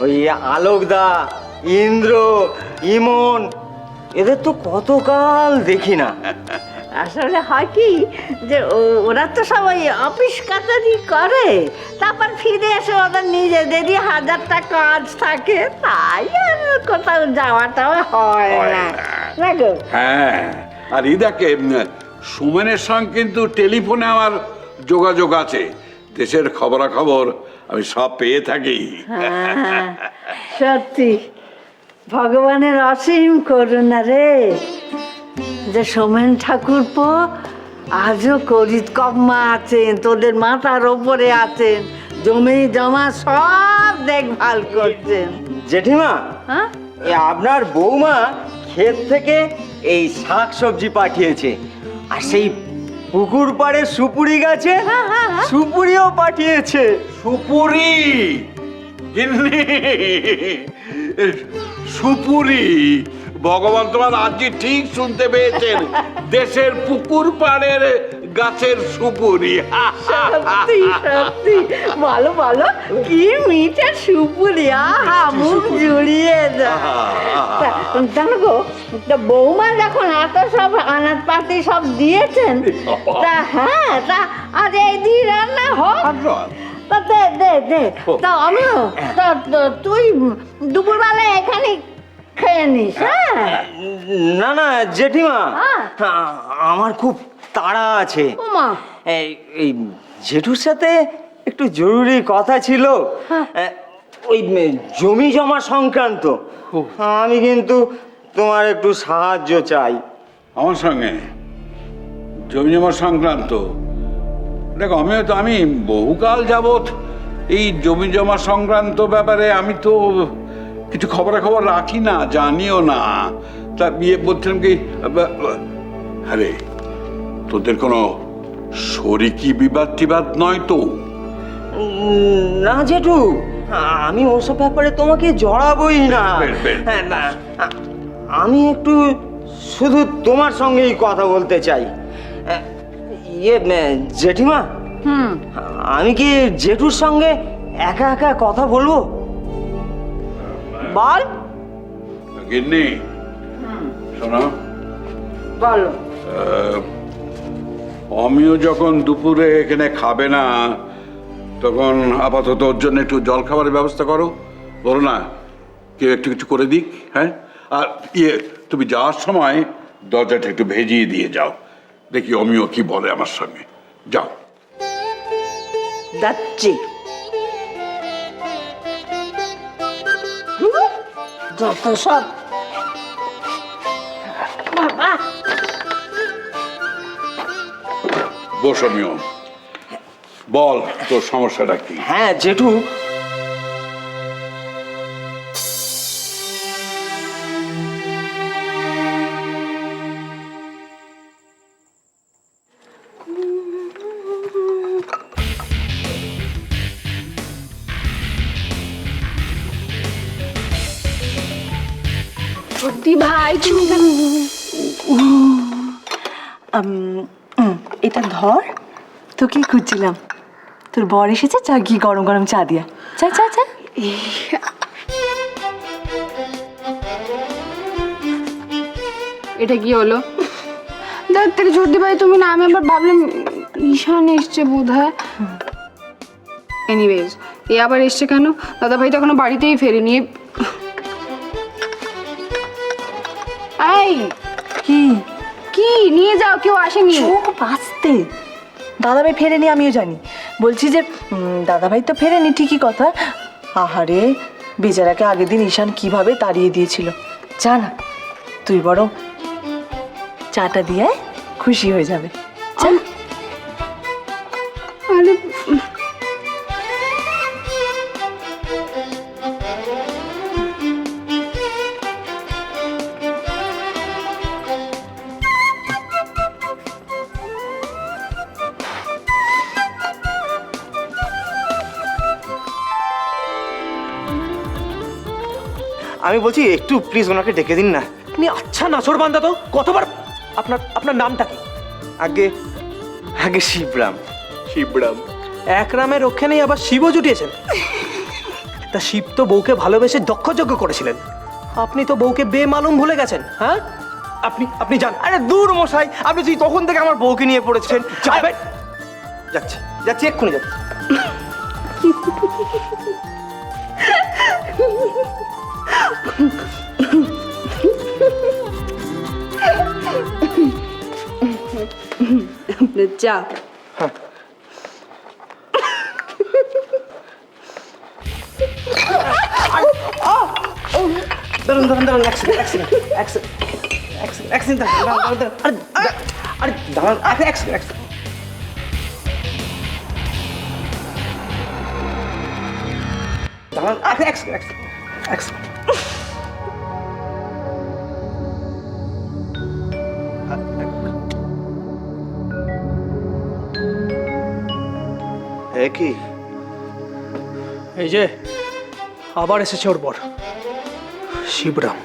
ওই আলোকদা, ইন্দ্র, ইমন, এদের তো কতকাল দেখি না। আসলে হয় কি যে ওরা তো সবাই অফিস কাছারি করে, তারপর ফিরে এসে ওদের নিজেদেরই হাজারটা কাজ থাকে, তাই আর কোথাও যাওয়াটাও হয় না। না গো? হ্যাঁ, আর ইদাকে সুমনের সঙ্গে কিন্তু টেলিফোনে আমার যোগাযোগ আছে। দেশের খবরাখবর আমি সব পেয়ে থাকি। হ্যাঁ, সত্যি ভগবানের অসীম করুণা রে, যে সোমেন ঠাকুরপো আজও করিত কম্মা আছেন, তোদের মাথার ওপরে আছেন, জমি জমা সব দেখভাল করছেন। জেঠিমা, হ্যাঁ, আপনার বৌমা ক্ষেত থেকে এই শাক সবজি পাঠিয়েছে, আর সেই পুকুর পাড়ে সুপুরি গাছে সুপুরিও পাঠিয়েছে। সুপুরি গিন্নি, সুপুরি, ভগবান তোমার আজকে ঠিক শুনতে পেয়েছেন। দেশের পুকুর পাড়ের গাছের সুপুরি। সত্যি সত্যি, বলো বলো, কি মিঠে সুপুরি, আহা মুখ জুড়িয়ে যায়। জানো গো, তা বৌমা যখন এত সব আনাজপাতি সব দিয়েছেন, তা হ্যাঁ, তা আজ এই দিয়ে রান্না হোক। তা দে দে দে, তা আমিও তুই দুপুরবেলা এখানে খেয়ে নিস। হ্যাঁ, না না জেঠিমা, হ্যাঁ। আমার খুব তাড়া আছে। ওমা, এই জেঠুর সাথে একটু জরুরি কথা ছিল, ওই জমি জমা সংক্রান্ত। আমি কিন্তু তোমার একটু সাহায্য চাই। আমার সঙ্গে জমি জমা সংক্রান্ত? দেখো, আমি বহুকাল যাবৎ এই জমি জমা সংক্রান্ত ব্যাপারে আমি তো কিছু খবরাখবর রাখি না, জানিও না। তা বিয়ে বলছিলাম কি, আরে তোদের কোনো শরিকি বিবাদ টিবাদ নয় তো? না জেঠু, আমি ওসব ব্যাপারে তোমাকে জড়াবোই না। হ্যাঁ, না, আমি একটু শুধু তোমার সঙ্গেই কথা বলতে চাই। ইয়ে জেঠিমা, আমি কি জেঠুর সঙ্গে একা একা কথা বলবো? বল। গিন্নি শোনো, বলো। আমিও যখন দুপুরে এখানে খাবে না, তখন আপাতত ওর জন্য একটু জল খাবারের ব্যবস্থা করো। বলো না, কেউ একটু কিছু করে দিক। হ্যাঁ, আর তুমি যাওয়ার সময় দরজাটা একটু ভেজিয়ে দিয়ে যাও, দেখি অমিও কি বলে আমার সঙ্গে। যাও। যাচ্ছি। যত সব বাবা। বস অমিও, বল তোর সমস্যাটা কি? হ্যাঁ জেঠু, সত্যি ভাই, এটা ধর, তোকে খুঁজছিলাম। তোর বর এসেছে, চা গিয়ে গরম গরম চা দিয়া। চা চা চা। এটা কি হলো? দেখ থেকে সত্যি ভাই তুমি না, আমি আবার ভাবলাম ঈশান এসছে বোধ হয়। এনিওয়েজ, এ আবার এসছে কেন? দাদা ভাই তো এখনো বাড়িতেই ফেরেনি। এই কি কি নিয়ে যাও, কেউ আসেনি। চোখ বাঁচতে, দাদাভাই ফেরেনি আমিও জানি। বলছি যে দাদাভাই তো ফেরেনি ঠিকই কথা। আহারে, বেচারাকে আগের দিন ঈশান কিভাবে তাড়িয়ে দিয়েছিল। চা না, তুই বরং চাটা দিয়ে খুশি হয়ে যাবে। চা। আরে আমি বলছি একটু প্লিজ ওনাকে ডেকে দিন না। আপনি আচ্ছা নাছর বান্দা তো, কতবার। আপনার আপনার নামটা কি? আগে আগে শিবরাম। শিবরাম? এক রামের রক্ষে নেই, আবার শিবও জুটিয়েছেন। তা শিব তো বউকে ভালোবেসে দক্ষযজ্ঞ করেছিলেন, আপনি তো বউকে বেমালুম ভুলে গেছেন। হ্যাঁ, আপনি আপনি যান। আরে দূর মশাই, আপনি তুই তখন থেকে আমার বউকে নিয়ে পড়েছেন। যাবেন? যাচ্ছি যাচ্ছি, এক্ষুনি যাচ্ছি। যা দাঁড়ান দাঁড়ান দাঁড়ান, অ্যাক্সিডেন্ট অ্যাক্সিডেন্ট অ্যাক্সিডেন্ট অ্যাক্সিডেন্ট, দাঁড়ান দাঁড়ান দাঁড়ান, আরে দাঁড়ান, অ্যাক্সিডেন্ট অ্যাক্সিডেন্ট। দাঁড়ান, অ্যাক্সিডেন্ট অ্যাক্সিডেন্ট অ্যাক্সিডেন্ট। হ্যাঁ কি এই যে আবার এসেছে ওর বর শিবরাম।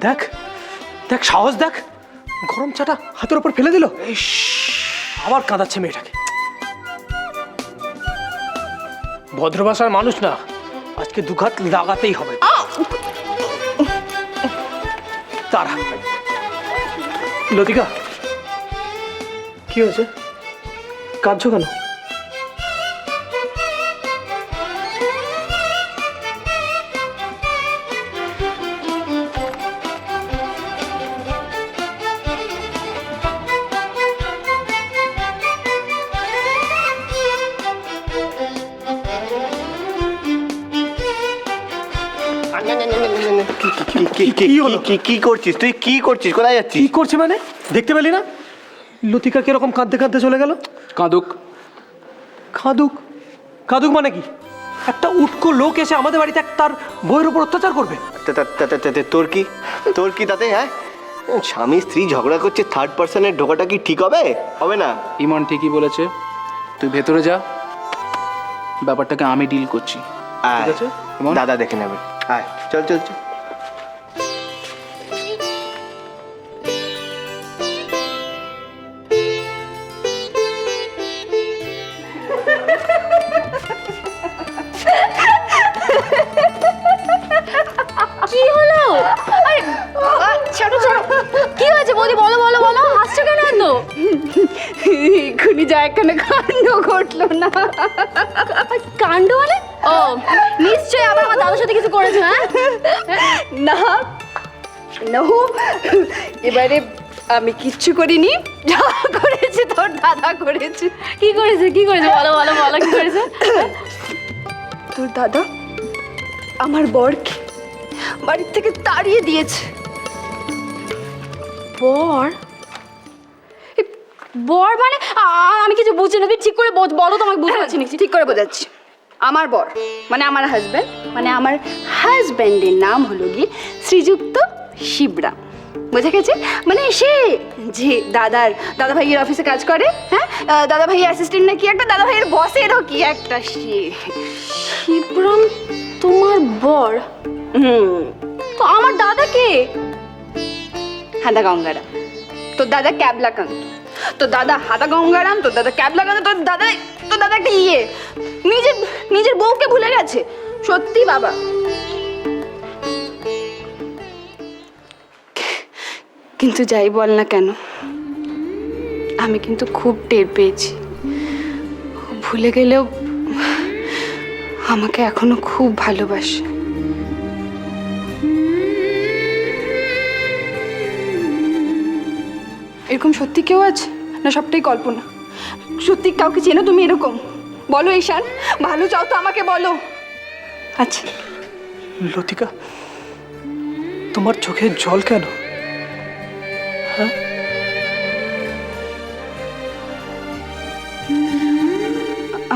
দেখ দেখ সাহস দেখ, গরম চাটা হাতের উপর ফেলে দিল, আবার কাঁদাচ্ছে মেয়েটাকে। ভদ্রভাষার মানুষ না, আজকে দুঘাত লাগাতেই হবে। তারা লতিকা, কি হয়েছে, কাঁদছো কেন? কি করছিস তুই, কি করছিস, কোথায় যাচ্ছিস? কি করছে মানে, দেখতে পেলি না লতিকা কিরকম কাঁদতে কাঁদতে চলে গেল? কাঁদুক। কাঁদুক? কাঁদুক মানে কি? একটা উটকো লোক এসে আমাদের বাড়িতে তার বইয়ের উপর অত্যাচার করবে? তোর কি, তোর কি তাতে? হ্যাঁ, স্বামী স্ত্রী ঝগড়া করছে, থার্ড পার্সনের ঢোকাটা কি ঠিক হবে? হবে না। ইমন ঠিকই বলেছে, তুই ভেতরে যা, ব্যাপারটাকে আমি ডিল করছি। আয়, আছে, ইমন? দাদা দেখে নেবে। আয়, চল চল চল। কি হলো? আরে ছাড়ো ছাড়ো, কি হয়েছে বৌদি? বলো বলো বলো, হাসছো কেন এত? এক্ষুনি যা এখানে কাণ্ড ঘটলো না। কাণ্ড মানে? ও নিশ্চয়ই আবার আমার দাদার সাথে কিছু করেছে। হ্যাঁ না না, এবারে আমি কিচ্ছু করিনি, যা করেছে তোর দাদা করেছে। কি করেছে, কি করেছে বলো বলো বলো, কি করেছে? তোর দাদা আমার বরকে বাড়ির থেকে তাড়িয়ে দিয়েছে। বর? বর মানে আমি কিছু বুঝছি না, তুই ঠিক করে বলো তো, আমাকে বুঝতে পারছি না। ঠিক করে বোঝাচ্ছি, আমার বর মানে আমার হাজব্যান্ড, মানে আমার হাজব্যান্ডের নাম হলো গিয়ে শ্রীযুক্ত শিবরাম। বোঝা গেছে? মানে সে যে দাদা ভাইয়ের অফিসে কাজ করে। হ্যাঁ, দাদা ভাইয়ের অ্যাসিস্ট্যান্ট নাকি একটা, দাদা ভাইয়ের বসেরও কি একটা সে। শিবরাম তোমার বর? তো আমার দাদা কে? হাদা গঙ্গারাম। তোর দাদা ক্যাবলাকান্ত, তোর দাদা হাদা গঙ্গারাম, তোর দাদা ক্যাবলাকান্ত, তোর দাদা একটা নিজের বউকে ভুলে গেছে। সত্যি বাবা, কিন্তু যাই বল না কেন, আমি কিন্তু খুব টের পেয়েছি। ভুলে গেলেও আমাকে এখনো খুব ভালোবাসে। এরকম সত্যি কেউ আছে না সবটাই কল্পনা? সত্যি কাউকে চেনো তুমি এরকম? বলো ঈশান, ভালো চাও তো আমাকে বলো। আচ্ছা লতিকা, তোমার চোখে জল কেন? হ্যাঁ,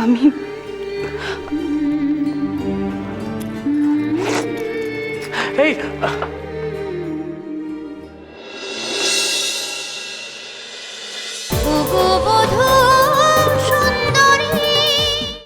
আমি এই